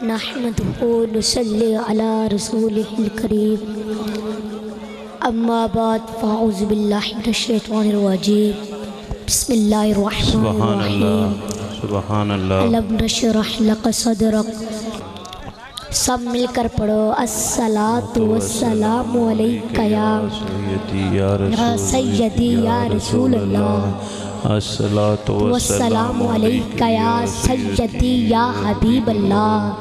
نحمدہ نصلی علی رسولہ الکریم اما بعد فاعوذ باللہ من الشیطان الرجیم بسم اللہ الرحمن الرحیم سبحان اللہ الم نشرح لک صدرک سب مل کر پڑھو الصلاۃ والسلام علیک یا سیدی یا رسول اللہ الصلاۃ والسلام علیک یا سیدی یا حبیب اللہ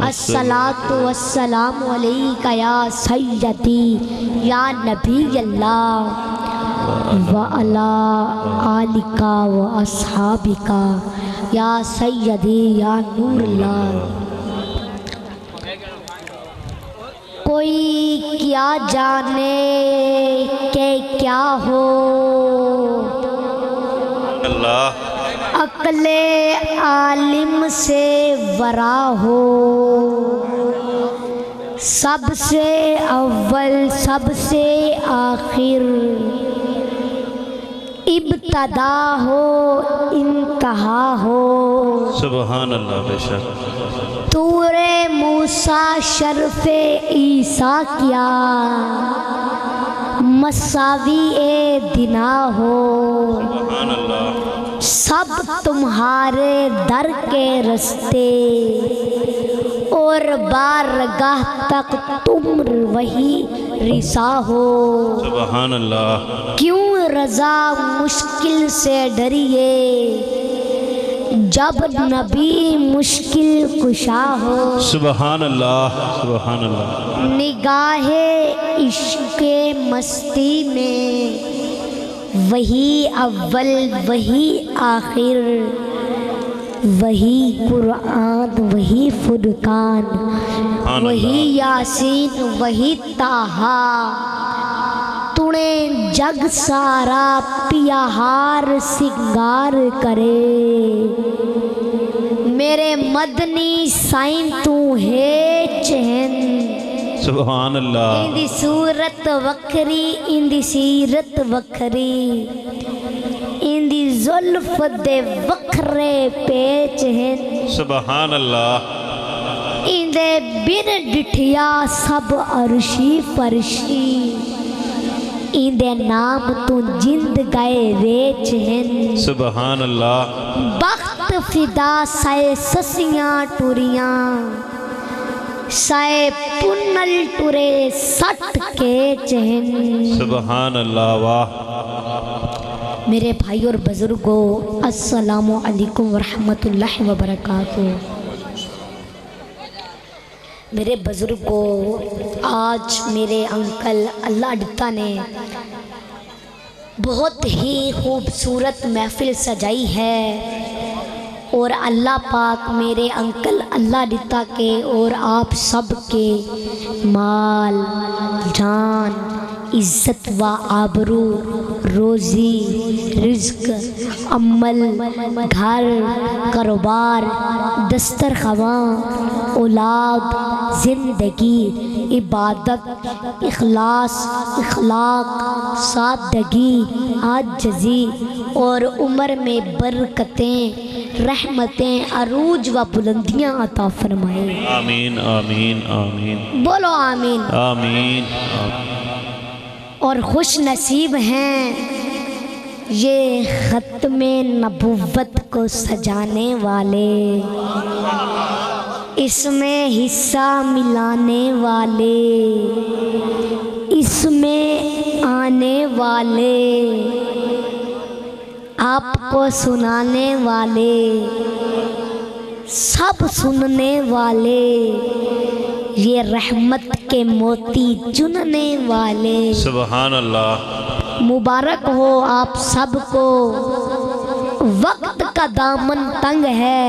الصلاۃ والسلام علیک یا سیدی یا نبی اللہ وعلی آلک و اصحابک یا سیدی یا نور اللہ۔ کوئی کیا جانے کہ کیا ہو اللہ عقل عالم سے ورا ہو، سب سے اول سب سے آخر، ابتدا ہو انتہا ہو، سبحان اللہ بے شک طور موسیٰ شرف عیسیٰ کیا مساوی دنا ہو، سبحان اللہ سب تمہارے در کے رستے اور بارگاہ تک تم وہی رسا ہو، سبحان اللہ کیوں رضا مشکل سے ڈریے جب نبی مشکل کشا ہو، سبحان اللہ سبحان اللہ نگاہ عشق مستی میں وہی اول وہی آخر، وہی قرآن وہی فرقان وہی یاسین وہی طٰہٰ، تونے جگ سارا پیہار سنگار کرے، میرے مدنی سائن تو ہے چہن، سبحان اللہ اندی صورت وکھری اندی سیرت وکھری، اندی زلف دے وکھرے پیچ ہیں، سبحان اللہ اندے بن ڈٹھیا سب عرشی فرشی، اندے نام تو جند گئے ویچ ہیں، سبحان اللہ بخت فدا سائے سسیاں ٹوریاں، سائے پنل ٹورے سٹ کے چہن۔ سبحان اللہ واہ میرے بھائی اور بزرگوں السلام علیکم ورحمۃ اللہ وبرکاتہ۔ میرے بزرگوں آج میرے انکل اللہ ڈتا نے بہت ہی خوبصورت محفل سجائی ہے، اور اللہ پاک میرے انکل اللہ ڈتا کے اور آپ سب کے مال جان عزت و آبرو روزی رزق عمل گھر کاروبار دسترخواں اولاد زندگی عبادت اخلاص اخلاق سادگی عاجزی اور عمر میں برکتیں رحمتیں عروج و بلندیاں عطا فرمائے، آمین آمین آمین بولو آمین۔ آمین اور خوش نصیب ہیں یہ ختم نبوت کو سجانے والے، اس میں حصہ ملانے والے، اس میں آنے والے، آپ کو سنانے والے، سب سننے والے، یہ رحمت کے موتی چننے والے، سبحان اللہ مبارک ہو آپ سب کو۔ وقت کا دامن تنگ ہے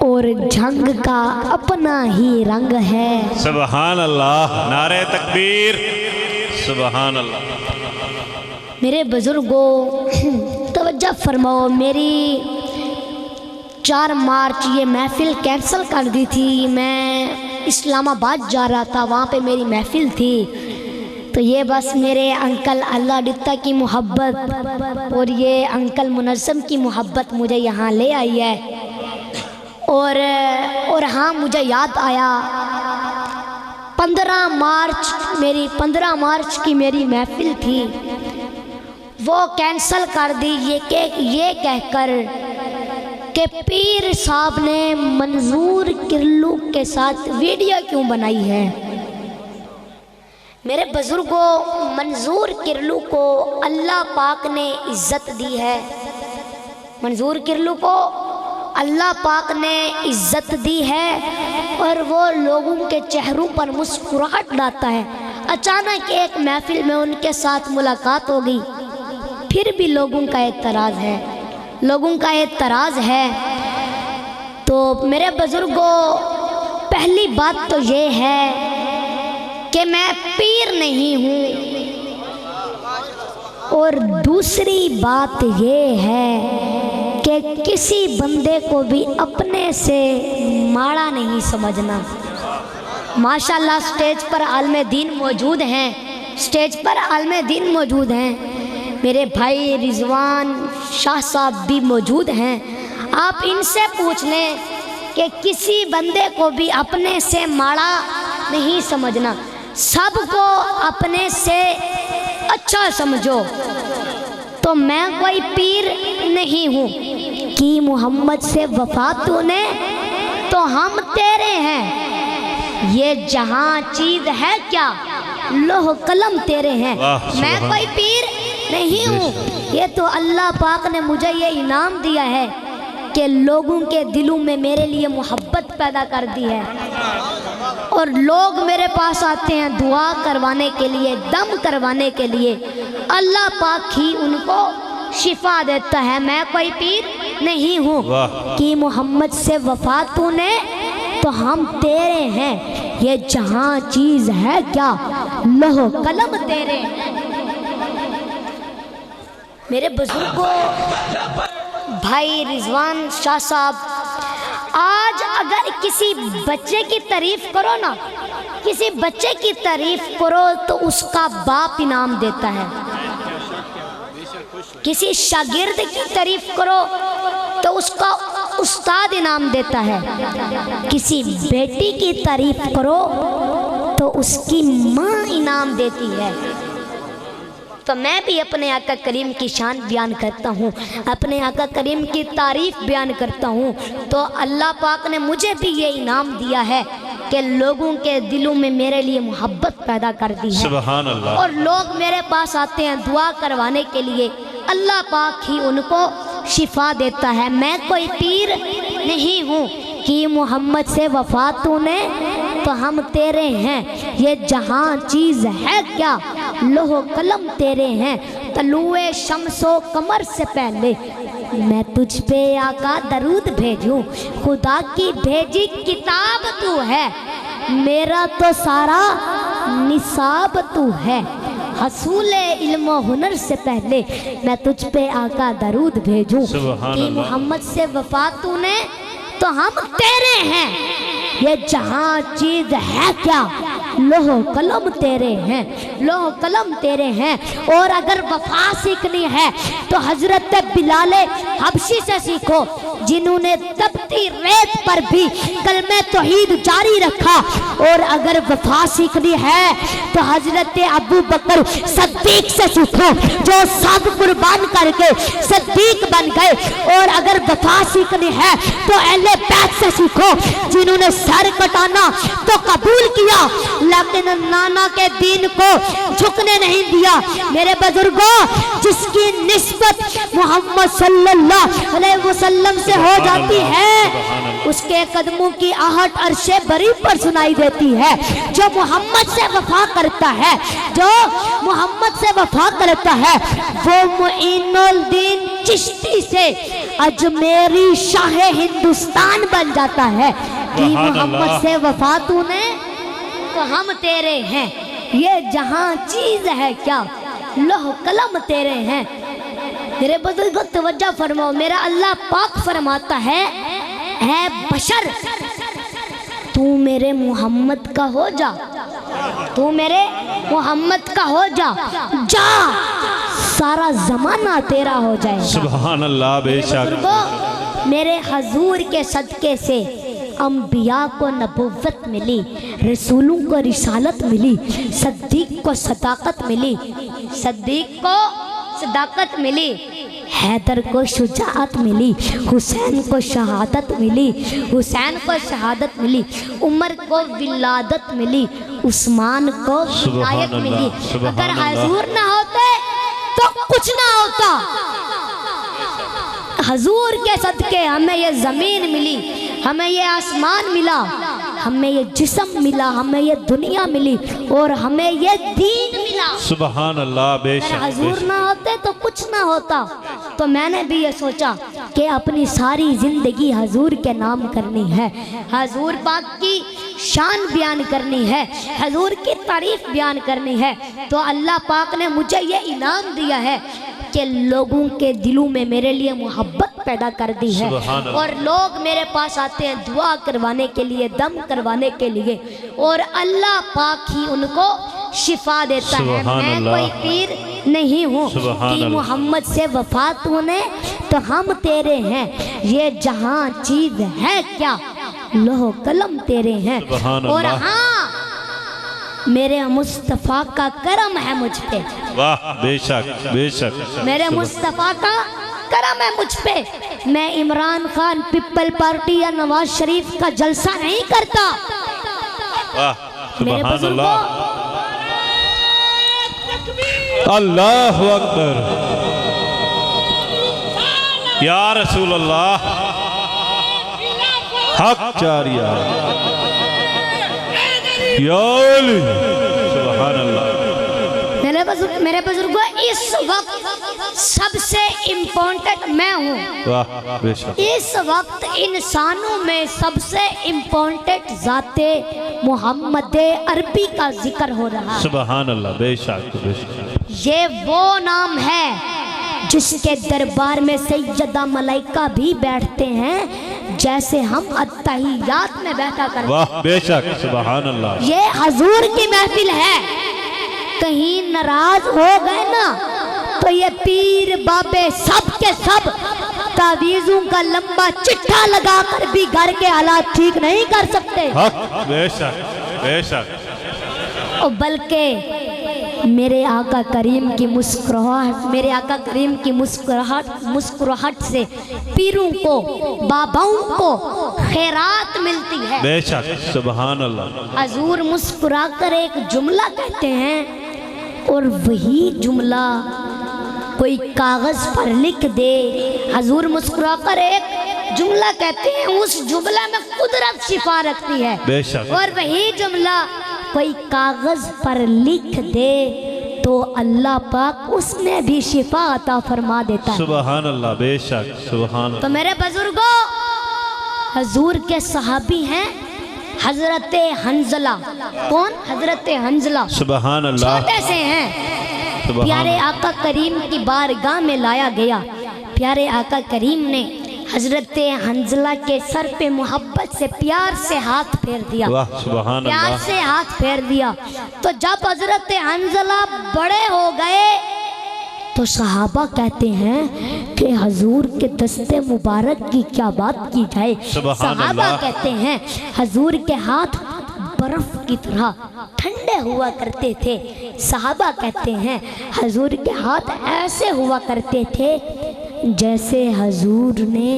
اور جنگ کا اپنا ہی رنگ ہے، سبحان اللہ نعرہ تکبیر سبحان اللہ۔ میرے بزرگوں توجہ فرماؤ، میری 4 مارچ یہ محفل کینسل کر دی تھی، میں اسلام آباد جا رہا تھا، وہاں پہ میری محفل تھی، تو یہ بس میرے انکل اللہ ڈتا کی محبت اور یہ انکل منظم کی محبت مجھے یہاں لے آئی ہے، اور یہاں مجھے یاد آیا 15 مارچ کی میری محفل تھی، وہ کینسل کر دی یہ کہہ کر کہ پیر صاحب نے منظور کرلو کے ساتھ ویڈیو کیوں بنائی ہے۔ میرے بزرگوں، منظور کرلو کو اللہ پاک نے عزت دی ہے، منظور کرلو کو اللہ پاک نے عزت دی ہے اور وہ لوگوں کے چہروں پر مسکراہٹ لاتا ہے۔ اچانک ایک محفل میں ان کے ساتھ ملاقات ہو گئی، پھر بھی لوگوں کا اعتراض ہے۔ تو میرے بزرگوں، پہلی بات تو یہ ہے کہ میں پیر نہیں ہوں، اور دوسری بات یہ ہے کہ کسی بندے کو بھی اپنے سے ماڑا نہیں سمجھنا۔ ماشاءاللہ سٹیج پر عالم دین موجود ہیں، میرے بھائی رضوان شاہ صاحب بھی موجود ہیں۔ آپ ان سے پوچھ لیں کہ کسی بندے کو بھی اپنے سے ماڑا نہیں سمجھنا، سب کو اپنے سے اچھا سمجھو۔ تو میں کوئی پیر نہیں ہوں، کہ محمد سے وفا تو نے تو ہم تیرے ہیں، یہ جہاں چیز ہے کیا لوح قلم تیرے ہیں۔ میں کوئی پیر نہیں ہوں، یہ تو اللہ پاک نے مجھے یہ انعام دیا ہے کہ لوگوں کے دلوں میں میرے لیے محبت پیدا کر دی ہے، اور لوگ میرے پاس آتے ہیں دعا کروانے کے لیے، دم کروانے کے لیے، اللہ پاک ہی ان کو شفا دیتا ہے۔ میں کوئی پیر نہیں ہوں، کہ محمد سے وفا تو نے تو ہم تیرے ہیں، یہ جہاں چیز ہے کیا لوح قلم تیرے ہیں۔ میرے بزرگوں، بھائی رضوان شاہ صاحب، آج اگر کسی بچے کی تعریف کرو نا، کسی بچے کی تعریف کرو تو اس کا باپ انعام دیتا ہے، کسی شاگرد کی تعریف کرو تو اس کا استاد انعام دیتا ہے، کسی بیٹی کی تعریف کرو تو اس کی ماں انعام دیتی ہے۔ تو میں بھی اپنے آقا کریم کی شان بیان کرتا ہوں، اپنے آقا کریم کی تعریف بیان کرتا ہوں، تو اللہ پاک نے مجھے بھی یہ انعام دیا ہے کہ لوگوں کے دلوں میں میرے لیے محبت پیدا کر دی ہے۔ سبحان اللہ۔ اور لوگ میرے پاس آتے ہیں دعا کروانے کے لیے، اللہ پاک ہی ان کو شفا دیتا ہے۔ میں کوئی پیر نہیں ہوں، کہ محمد سے وفا تو نے تو ہم تیرے ہیں، یہ جہاں چیز ہے کیا لوح قلم تیرے ہیں۔ طلوع شمس و قمر سے پہلے میں تجھ پہ آقا درود بھیجوں، خدا کی بھیجی کتاب تو ہے، میرا تو سارا نصاب تو ہے، حصول علم و ہنر سے پہلے میں تجھ پہ آقا درود بھیجوں، کہ محمد سے وفا تو نے تو ہم تیرے ہیں، یہ جہاں چیز ہے کیا لوح قلم تیرے ہیں، لوح قلم تیرے ہیں۔ اور اگر وفا سیکھنی ہے تو حضرت بلال حبشی سے سیکھو، جنہوں نے تپتی ریت پر بھی کلمہ توحید جاری رکھا۔ اور اگر وفا سیکھنی ہے تو حضرت ابو بکر صدیق سے سیکھو، جو سب قربان کر کے صدیق بن گئے۔ اور اگر وفا سیکھنی ہے تو اہل بیت سے سیکھو، جنہوں نے سر کٹانا تو قبول کیا لیکن نانا کے دین کو جھکنے نہیں دیا۔ میرے بزرگوں، جس کی نسبت محمد صلی اللہ علیہ وسلم سے ہو جاتی ہے، اس کے قدموں کی آہٹ عرش بری پر سنائی دیتی ہے۔ جو محمد سے وفا کرتا ہے، جو محمد سے وفا کرتا ہے، وہ معین الدین چشتی سے اجمیری شاہ ہندوستان بن جاتا ہے، کہ محمد سے وفا تو نے تو ہم تیرے ہیں، یہ جہاں چیز ہے کیا لوح قلم تیرے ہیں۔ میرے بزرگوں توجہ فرماؤ، میرا اللہ پاک فرماتا ہے، اے بشر تو میرے محمد کا ہو جا، تو میرے محمد کا ہو جا، جا سارا زمانہ تیرا ہو جائے گا۔ سبحان اللہ، بے شک۔ میرے حضور کے صدقے سے انبیاء کو نبوت ملی، رسولوں کو رسالت ملی، صدیق کو صداقت ملی، صدیق کو صداقت ملی، حیدر کو شجاعت ملی، حسین کو شہادت ملی، حسین کو شہادت ملی، عمر کو ولادت ملی، عثمان کو ولایت ملی۔ اگر حضور نہ ہوتے تو کچھ نہ ہوتا۔ حضور کے صدقے ہمیں یہ زمین ملی، ہمیں یہ آسمان ملا، ہمیں یہ جسم ملا، ہمیں یہ دنیا ملی، اور ہمیں یہ دین ملا۔ سبحان اللہ، بے اگر شک، بے حضور شک۔ نہ ہوتے تو کچھ نہ ہوتا۔ تو میں نے بھی یہ سوچا کہ اپنی ساری زندگی حضور کے نام کرنی ہے، حضور پاک کی شان بیان کرنی ہے، حضور کی تعریف بیان کرنی ہے۔ تو اللہ پاک نے مجھے یہ انعام دیا ہے کہ لوگوں کے دلوں میں میرے لیے محبت پیدا کر دی ہے، سبحان اللہ۔ اور لوگ میرے پاس آتے ہیں دعا کروانے کے لیے، دم کروانے کے لیے، اور اللہ پاک ہی ان کو شفا دیتا ہے۔ سبحان میں اللہ۔ کوئی پیر نہیں ہوں سبحان کہ اللہ۔ محمد سے وفات ہونے تو ہم تیرے ہیں، یہ جہاں چیز ہے کیا، لوح قلم تیرے ہیں، سبحان اور اللہ۔ ہاں میرے مصطفیٰ کا کرم ہے مجھ پہ، واہ، بے شک، بے شک۔ میرے مصطفیٰ کا کرم ہے مجھ پہ۔ میں عمران خان پیپل پارٹی یا نواز شریف کا جلسہ نہیں کرتا۔ واہ، میرے سبحان بزرگوں، اللہ، اللہ اکبر، یا رسول اللہ، حق جاریہ، یا علی، سبحان اللہ۔ میرے بزرگوں، اس وقت سب سے امپورٹنٹ میں ہوں۔ واہ، بے شک۔ اس وقت انسانوں میں سب سے امپورٹنٹ ذات محمد عربی کا ذکر ہو رہا ہے۔ سبحان اللہ، بے شک، بے شک۔ یہ وہ نام ہے جس کے دربار میں سیدہ ملائکہ بھی بیٹھتے ہیں جیسے ہم اتحیات میں بیٹھا کرتے ہیں۔ واہ، بے شک، سبحان اللہ۔ یہ حضور کی محفل ہے۔ کہیں ناراض ہو گئے نا تو یہ پیر بابے سب کے سب تعویذوں کا لمبا چٹھا لگا کر بھی گھر کے حالات ٹھیک نہیں کر سکتے، حق، بے شک، بے شک۔ اور بلکہ میرے آقا کریم کی مسکراہٹ، میرے آقا کریم کی مسکراہٹ سے پیروں کو، باباؤں کو خیرات ملتی ہے۔ بے شک، سبحان اللہ۔ حضور مسکرا کر ایک جملہ کہتے ہیں، اور وہی جملہ کوئی کاغذ پر لکھ دے۔ حضور مسکرا کر ایک جملہ کہتے ہیں، اس جملہ میں قدرت شفا رکھتی ہے، بے شک۔ اور وہی جملہ کوئی کاغذ پر لکھ دے تو اللہ پاک اس میں بھی شفا عطا فرما دیتا ہے۔ سبحان اللہ، بے شک، سبحان اللہ۔ تو میرے بزرگوں، حضور کے صحابی ہیں حضرت حنظلہ۔ کون؟ حضرت حنظلہ۔ سبحان اللہ، چھوٹے سے ہیں، سبحان پیارے اللہ۔ آقا کریم کی بارگاہ میں لایا گیا۔ پیارے آقا کریم نے حضرت حنظلہ کے سر پہ محبت سے پیار سے ہاتھ پھیر دیا، واہ، سبحان پیار اللہ۔ سے ہاتھ پھیر دیا۔ تو جب حضرت حنظلہ بڑے ہو گئے تو صحابہ کہتے ہیں کہ حضور کے دست مبارک کی کیا بات کی جائے۔ سبحان صحابہ اللہ۔ کہتے ہیں حضور کے ہاتھ برف کی طرح ٹھنڈے ہوا کرتے تھے۔ صحابہ کہتے ہیں حضور کے ہاتھ ایسے ہوا کرتے تھے جیسے حضور نے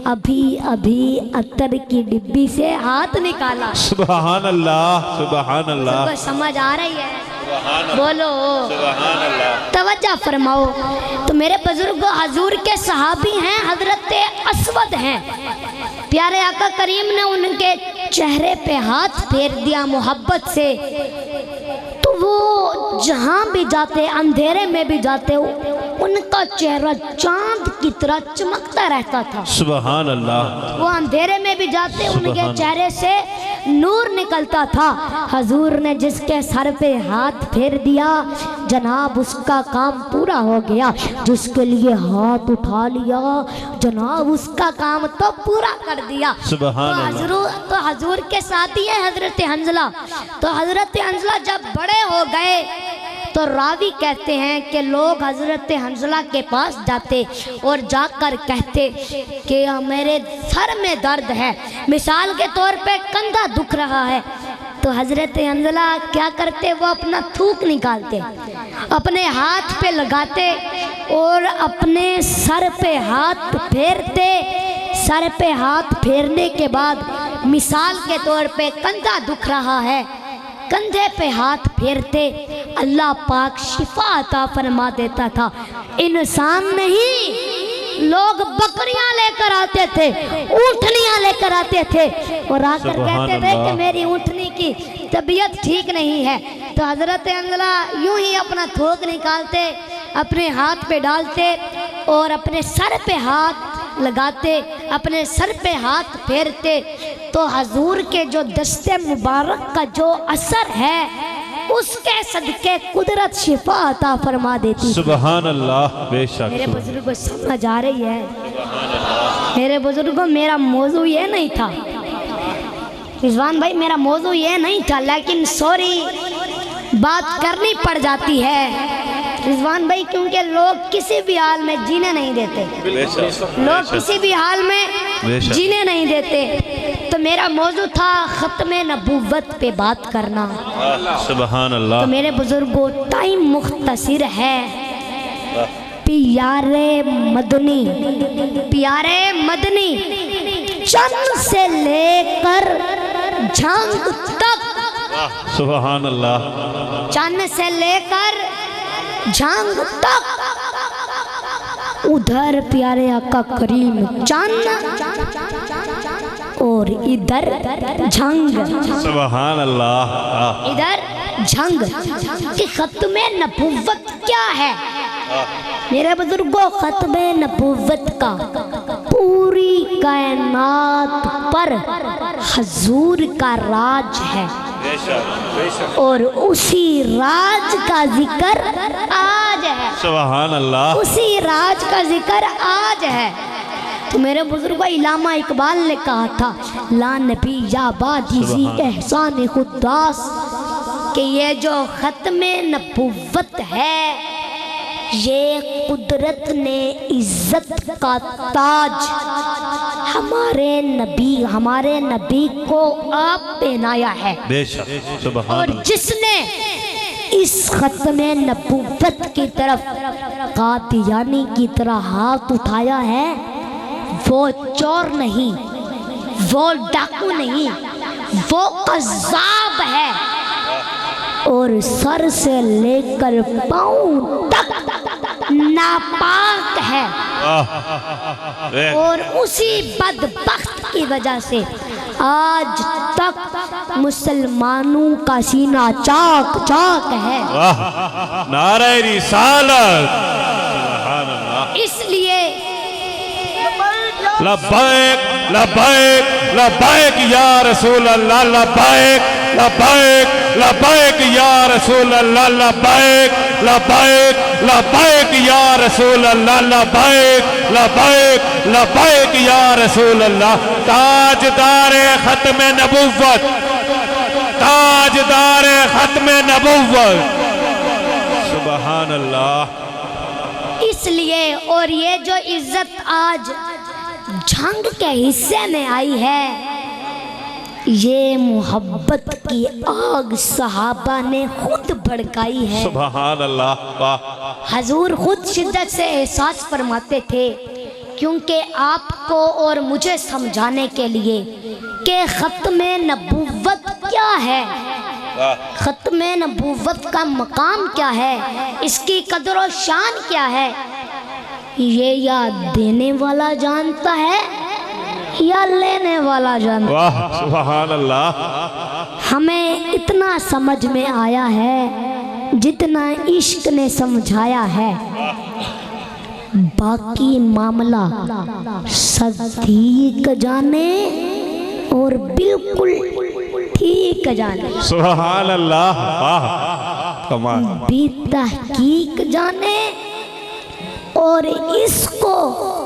ابھی ابھی عطر کی ڈبی سے ہاتھ نکالا۔ سبحان اللہ، سبحان اللہ، کو سمجھ آ رہی ہے؟ بولو، سبحان اللہ۔ توجہ فرماؤ۔ تو میرے بزرگ حضور کے صحابی ہیں، حضرت اسود ہیں۔ پیارے آقا کریم نے ان کے چہرے پہ ہاتھ پھیر دیا محبت سے، تو وہ جہاں بھی جاتے، اندھیرے میں بھی جاتے، ان کا چہرہ چاند کی طرح چمکتا رہتا تھا۔ سبحان اللہ، وہ اندھیرے میں بھی جاتے، ان کے سبحان چہرے سے نور نکلتا تھا۔ حضور نے جس کے سر پہ ہاتھ پھیر دیا جناب اس کا کام پورا ہو گیا، جس کے لیے ہاتھ اٹھا لیا جناب اس کا کام تو پورا کر دیا۔ سبحان اللہ۔ تو حضور کے ساتھی ہیں حضرت حنظلہ۔ تو حضرت حنظلہ جب بڑے ہو گئے تو راوی کہتے ہیں کہ لوگ حضرت حنظلہ کے پاس جاتے اور جا کر کہتے کہ میرے سر میں درد ہے، مثال کے طور پہ کندھا دکھ رہا ہے، تو حضرت حنظلہ کیا کرتے؟ وہ اپنا تھوک نکالتے، اپنے ہاتھ پہ لگاتے اور اپنے سر پہ ہاتھ پھیرتے۔ سر پہ ہاتھ پھیرنے کے بعد مثال کے طور پہ کندھا دکھ رہا ہے، کندھے پہ ہاتھ پھیرتے، اللہ پاک شفا عطا فرما دیتا تھا۔ انسان نہیں، لوگ بکریاں لے کر آتے تھے، اونٹنیاں لے کر آتے تھے اور آ کر کہتے تھے کہ میری اونٹنی کی طبیعت ٹھیک نہیں ہے، تو حضرت حنظلہ یوں ہی اپنا تھوک نکالتے، اپنے ہاتھ پہ ڈالتے اور اپنے سر پہ ہاتھ لگاتے، اپنے سر پہ ہاتھ پھیرتے، تو حضور کے جو دست مبارک کا جو اثر ہے اس کے صدقے قدرت شفا عطا فرما دیتی۔ سبحان اللہ، بے شک۔ میرے بزرگوں سمجھ آ رہی ہے؟ میرے بزرگوں میرا موضوع یہ نہیں تھا، رضوان بھائی میرا موضوع یہ نہیں تھا، لیکن سوری بات کرنی پڑ جاتی ہے رضوان بھائی، کیونکہ لوگ کسی بھی حال میں جینے نہیں دیتے، لوگ کسی بھی حال میں جینے نہیں دیتے۔ تو میرا موضوع تھا ختم نبوت پہ بات کرنا۔ سبحان اللہ۔ تو میرے بزرگوں ٹائم مختصر ہے، پیارے مدنی، پیارے مدنی چند سے لے کر جھنگ تک، سبحان اللہ، چند سے لے کر جھنگ تک، ادھر پیارے آقا کریم چند اور ادھر جھنگ، سبحان اللہ، ادھر جھنگ۔ کہ ختم نبوت کیا ہے میرے بزرگوں؟ ختم نبوت کا پوری کائنات پر حضور کا راج ہے، اور اسی راج کا ذکر آج ہے، سبحان اللہ، اسی راج کا ذکر آج ہے۔ تو میرے بزرگوں علامہ اقبال نے کہا تھا لا نبی یا باجزی احسان خداس، کہ یہ جو ختم نبوت ہے یہ قدرت نے عزت کا تاج ہمارے نبی کو آپ پہنایا ہے، بے شک، سبحان اور اللہ۔ جس نے اس ختم نبوت کی طرف قادیانی کی طرح ہاتھ اٹھایا ہے وہ چور نہیں، وہ ڈاکو نہیں، وہ قذاب ہے، اور سر سے لے کر پاؤں تک ناپاک ہے، اور اسی بدبخت کی وجہ سے آج تک مسلمانوں کا سینہ چاک چاک ہے۔ نعرہ رسالت، سبحان اللہ۔ اس لیے لبیک لبیک لبیک یا رسول اللہ، لبیک لبیک لبیک یا رسول اللہ، لبیک لبیک لبیک یا رسول اللہ، لبیک لبیک لبیک یا رسول اللہ۔ تاجدار ختم نبوت، تاجدار ختم نبوت، سبحان اللہ۔ اس لیے اور یہ جو عزت آج جھنگ کے حصے میں آئی ہے یہ محبت کی آگ صحابہ نے خود بھڑکائی ہے۔ سبحان اللہ۔ حضور خود شدت سے احساس فرماتے تھے، کیونکہ آپ کو اور مجھے سمجھانے کے لیے کہ ختم نبوت کیا ہے، ختم نبوت کا مقام کیا ہے، اس کی قدر و شان کیا ہے، یہ یا دینے والا جانتا ہے یا لینے والا جانتا ہے۔ واہ، سبحان اللہ۔ ہمیں اتنا سمجھ میں آیا ہے جتنا عشق نے سمجھایا ہے، باقی معاملہ صدیق جانے اور بالکل ٹھیک جانے، سبحان اللہ، واہ، کمال۔ بھی تحقیق جانے اور اس کو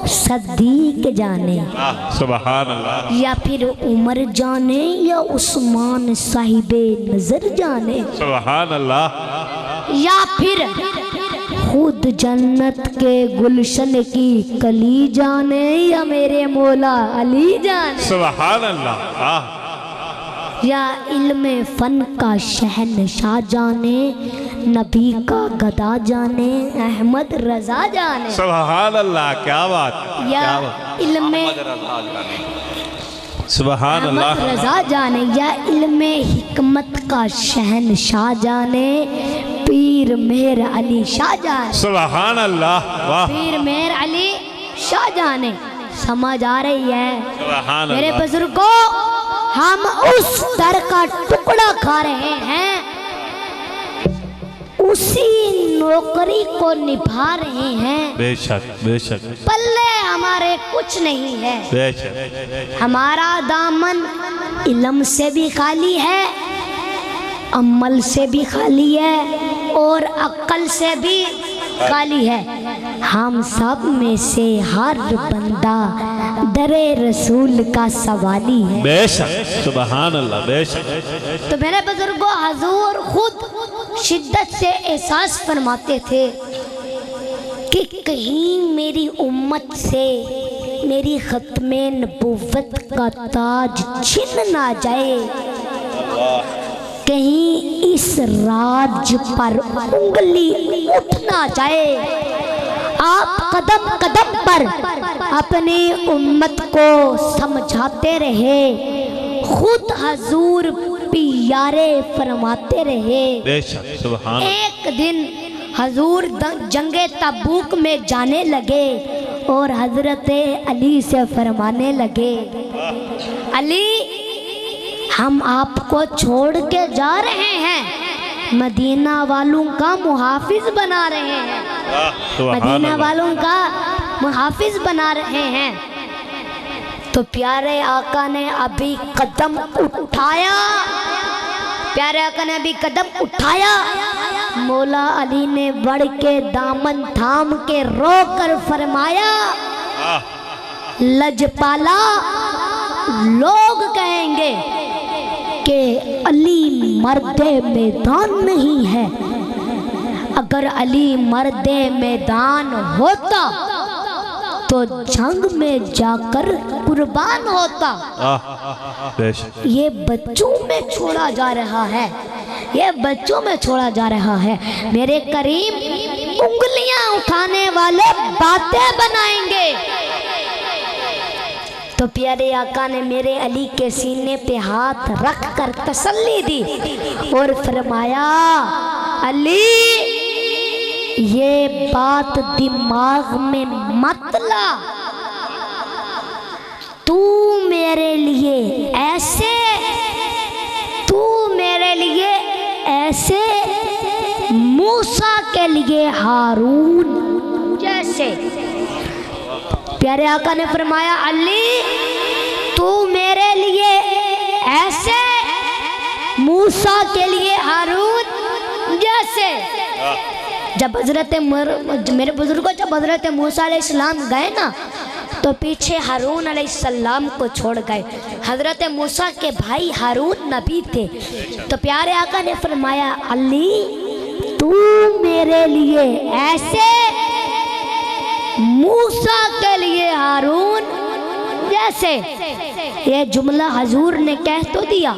صدیق جانے، سبحان اللہ۔ یا پھر عمر جانے یا عثمان صاحب نظر جانے۔ سبحان اللہ۔ یا پھر خود جنت کے گلشن کی کلی جانے یا میرے مولا علی جانے سبحان اللہ واہ یا علم فن کا شہنشاہ جانے نبی کا گدا جانے احمد رضا جانے سبحان اللہ کیا بات یا علم سبحان احمد اللہ رضا جانے یا علم حکمت کا شہنشاہ جانے پیر مہر علی شاہ جانے سبحان اللہ واہ پیر مہر علی شاہ جانے سمجھ آ رہی ہے سبحان میرے اللہ بزرگوں ہم اس در کا ٹکڑا کھا رہے ہیں اسی نوکری کو نبھا رہے ہیں بے شک بے شک پلے ہمارے کچھ نہیں ہے بے شک ہمارا دامن علم سے بھی خالی ہے عمل سے بھی خالی ہے اور عقل سے بھی خالی ہے ہم سب میں سے ہر بندہ در رسول کا سوالی ہے بے شک سبحان اللہ بے شک تو میرے بزرگوں حضور خود شدت سے احساس فرماتے تھے کہ کہیں میری امت سے میری ختم نبوت کا تاج چھن نہ جائے کہیں اس راج پر انگلی اٹھ نہ جائے آپ قدم قدم پر اپنی امت کو سمجھاتے رہے خود حضور پیارے فرماتے رہے بے شک سبحان اللہ ایک دن حضور جنگ تبوک میں جانے لگے اور حضرت علی سے فرمانے لگے علی ہم آپ کو چھوڑ کے جا رہے ہیں مدینہ والوں کا محافظ بنا رہے ہیں سبحان مدینہ اللہ والوں کا محافظ بنا رہے ہیں تو پیارے آقا نے ابھی قدم اٹھایا پیارے آقا نے ابھی قدم اٹھایا مولا علی نے بڑھ کے دامن تھام کے رو کر فرمایا لجپالا لوگ کہیں گے کہ علی مرد میدان نہیں ہے اگر علی مرد میدان ہوتا تو جنگ میں جا کر قربان ہوتا بے شک یہ بچوں میں چھوڑا جا رہا ہے یہ بچوں میں چھوڑا جا رہا ہے میرے کریم انگلیاں اٹھانے والے باتیں بنائیں گے تو پیارے آقا نے میرے علی کے سینے پہ ہاتھ رکھ کر تسلی دی اور فرمایا علی یہ بات دماغ میں مت لا تو میرے لیے ایسے موسیٰ کے لیے ہارون جیسے پیارے آقا نے فرمایا علی تو میرے لیے ایسے موسیٰ کے لیے ہارون جیسے جب میرے بزرگوں جب حضرت موسیٰ علیہ السلام گئے نا تو پیچھے ہارون علیہ السلام کو چھوڑ گئے حضرت موسیٰ کے بھائی ہارون نبی تھے تو پیارے آقا نے فرمایا علی تو میرے لیے ایسے موسیٰ کے لیے ہارون جیسے یہ جملہ حضور نے کہہ تو دیا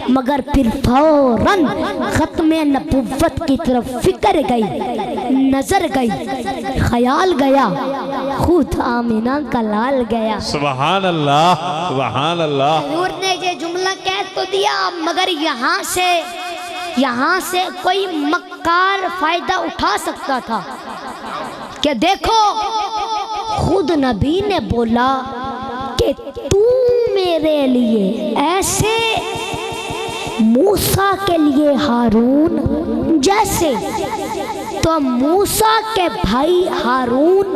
مگر پھر فوراً ختم نبوت کی طرف فکر گئی نظر گئی خیال گیا خود آمینہ کا لال گیا سبحان اللہ سبحان اللہ حضور نے یہ جملہ کہہ تو دیا مگر یہاں سے کوئی مکار فائدہ اٹھا سکتا تھا کہ دیکھو خود نبی نے بولا کہ تو میرے لیے ایسے موسیٰ کے لیے ہارون جیسے تو موسیٰ کے بھائی ہارون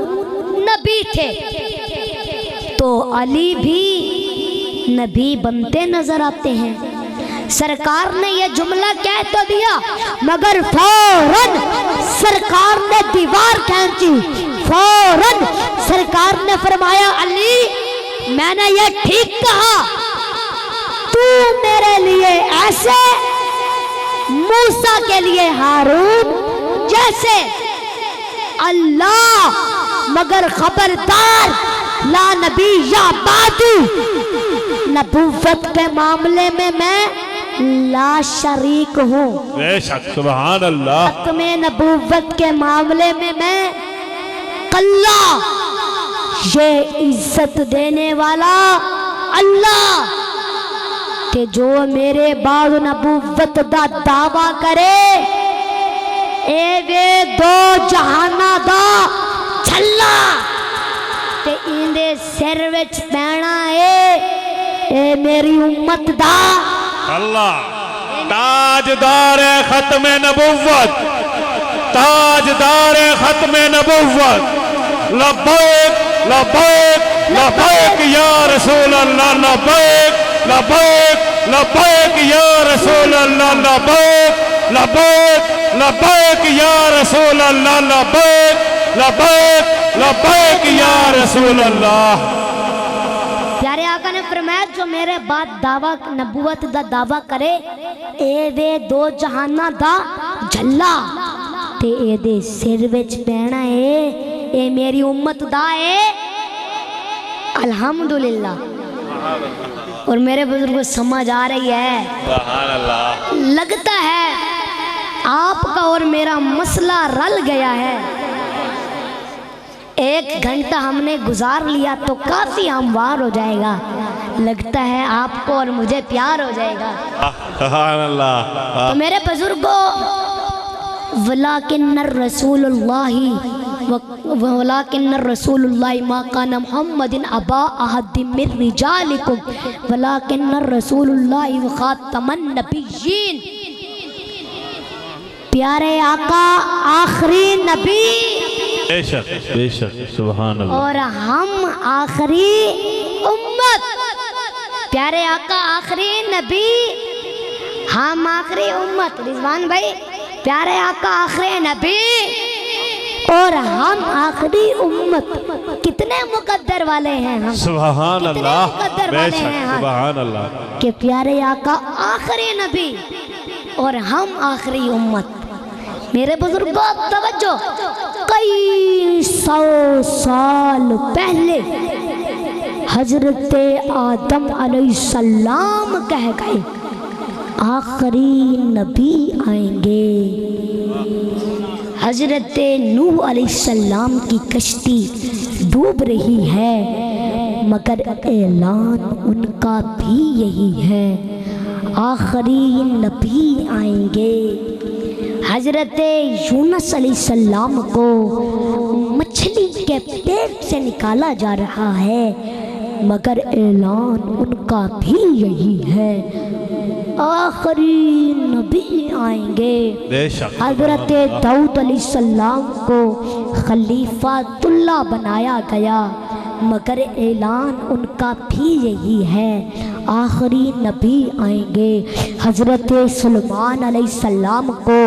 نبی تھے تو علی بھی نبی بنتے نظر آتے ہیں سرکار نے یہ جملہ کہہ تو دیا مگر فوراً سرکار نے دیوار کھینچی فوراً سرکار نے فرمایا علی میں نے یہ ٹھیک کہا تو میرے لیے ایسے موسیٰ کے لیے ہارون جیسے اللہ، مگر خبردار لا نبی یا بعدو، نبوت کے معاملے میں لا شریک ہوں، بے شک سبحان اللہ، ختم نبوت کے معاملے میں اللہ، یہ عزت دینے والا اللہ کہ جو میرے بعد نبوت دا دعویٰ کرے اے وے دو جہانہ دا چھلا تے اندے سر وچ پینا اے میری امت دا اللہ تاجدار ختم نبوت، تاجدار ختم نبوت، لبیک لبیک لبیک یا رسول اللہ، لبیک لبیک لبیک یا رسول اللہ، لبیک لبیک لبیک یا رسول اللہ، لبیک لبیک لبیک یا رسول اللہ۔ پیارے آقا نے فرمایا جو میرے بعد دعویٰ نبوت دا دعویٰ کرے اے وے دو جہانہ دا جھلا تے اے دے سر وچ پینا اے میری امت دا اے الحمدللہ۔ اور میرے بزرگوں سمجھ آ رہی ہے؟ سبحان اللہ۔ لگتا ہے آپ کا اور میرا مسئلہ رل گیا ہے، ایک گھنٹہ ہم نے گزار لیا تو کافی ہموار ہو جائے گا، لگتا ہے آپ کو اور مجھے پیار ہو جائے گا۔ سبحان اللہ۔ تو میرے بزرگوں وَلَكِنَّ الرَّسُولُ اللَّهِ وَلَكِنَّ الرَّسُولُ اللَّهِ مَا كَانَ مُحَمَّدٍ أَبَا أَحَدٍ مِّن رِّجَالِكُمْ وَلَكِنَّ الرَّسُولُ اللَّهِ وَخَاتَمَ النَّبِيِّينَ۔ پیارے آقا آخری نبی بے شک بے شک سبحان اللہ، اور ہم آخری امت۔ پیارے آقا آخری نبی، ہم آخری امت۔ رضوان بھائی، پیارے آقا آخری نبی اور ہم آخری امت، کتنے مقدر والے ہیں ہم، سبحان اللہ، مقدر بے والے شک ہیں ہم سبحان اللہ۔ کہ پیارے آقا آخری نبی اور ہم آخری امت۔ میرے بزرگوں توجہ، کئی سو سال پہلے حضرت آدم علیہ السلام کہہ گئے آخری نبی آئیں گے۔ حضرت نوح علیہ السلام کی کشتی ڈوب رہی ہے مگر اعلان ان کا بھی یہی ہے آخری نبی آئیں گے۔ حضرت یونس علیہ السلام کو مچھلی کے پیٹ سے نکالا جا رہا ہے مگر اعلان ان کا بھی یہی ہے آخری نبی آئیں گے۔ بے شک حضرت داؤد علیہ السلام کو خلیفۃ اللہ بنایا گیا مگر اعلان ان کا بھی یہی ہے آخری نبی آئیں گے۔ حضرت سلیمان علیہ السلام کو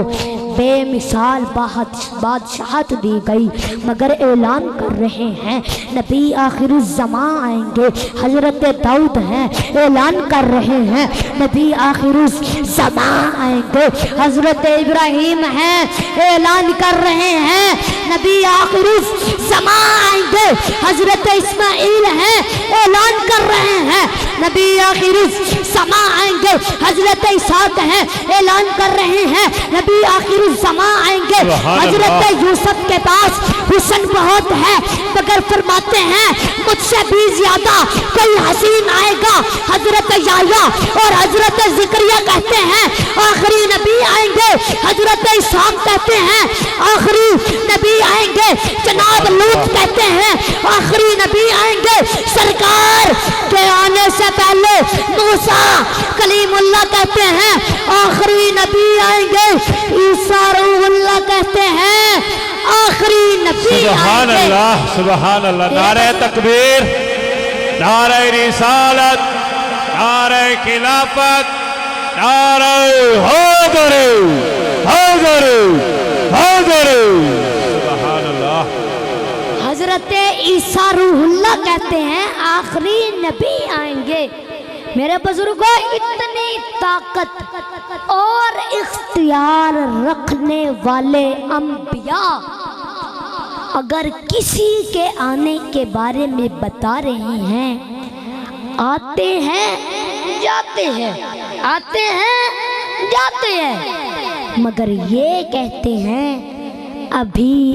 بے مثال بادشاہت دی گئی مگر اعلان کر رہے ہیں نبی آخر الزمان آئیں گے۔ حضرت داؤد ہیں، اعلان کر رہے ہیں نبی آخر الزمان آئیں گے۔ حضرت ابراہیم ہیں، اعلان کر رہے ہیں نبی آخر الزمان آئیں گے۔ حضرت اسماعیل ہیں، اعلان کر رہے ہیں نبی آخر الزمان آئیں گے۔ حضرت اسحاق ہیں، اعلان کر رہے ہیں نبی آخر الزمان آئیں گے۔ حضرت یوسف کے پاس حسن بہت ہے مگر فرماتے ہیں مجھ سے بھی زیادہ کوئی حسین آئے گا۔ حضرت یحییٰ اور حضرت زکریا کہتے ہیں آخری نبی آئیں گے۔ حضرت اسحاق کہتے ہیں آخری نبی آئیں گے۔ جناب لوط کہتے ہیں آخری نبی آئیں گے۔ سرکار کے آنے سے پہلے موسیٰ کلیم اللہ کہتے ہیں آخری نبی آئیں گے۔ عیسیٰ روح اللہ کہتے ہیں آخری نبی سبحان آئیں گے۔ اللہ سبحان اللہ۔ نعرہ تکبیر، نعرہ رسالت، نعرہ خلافت، نعرہ حیدر حیدر حیدر۔ سبحان اللہ۔ حضرت عیسیٰ روح اللہ کہتے ہیں آخری نبی آئیں گے۔ میرے بزرگوں اتنے بڑی طاقت اور اختیار رکھنے والے انبیاء اگر کسی کے آنے کے بارے میں بتا رہے ہیں، آتے ہیں جاتے ہیں، آتے ہیں جاتے ہیں، مگر یہ کہتے ہیں ابھی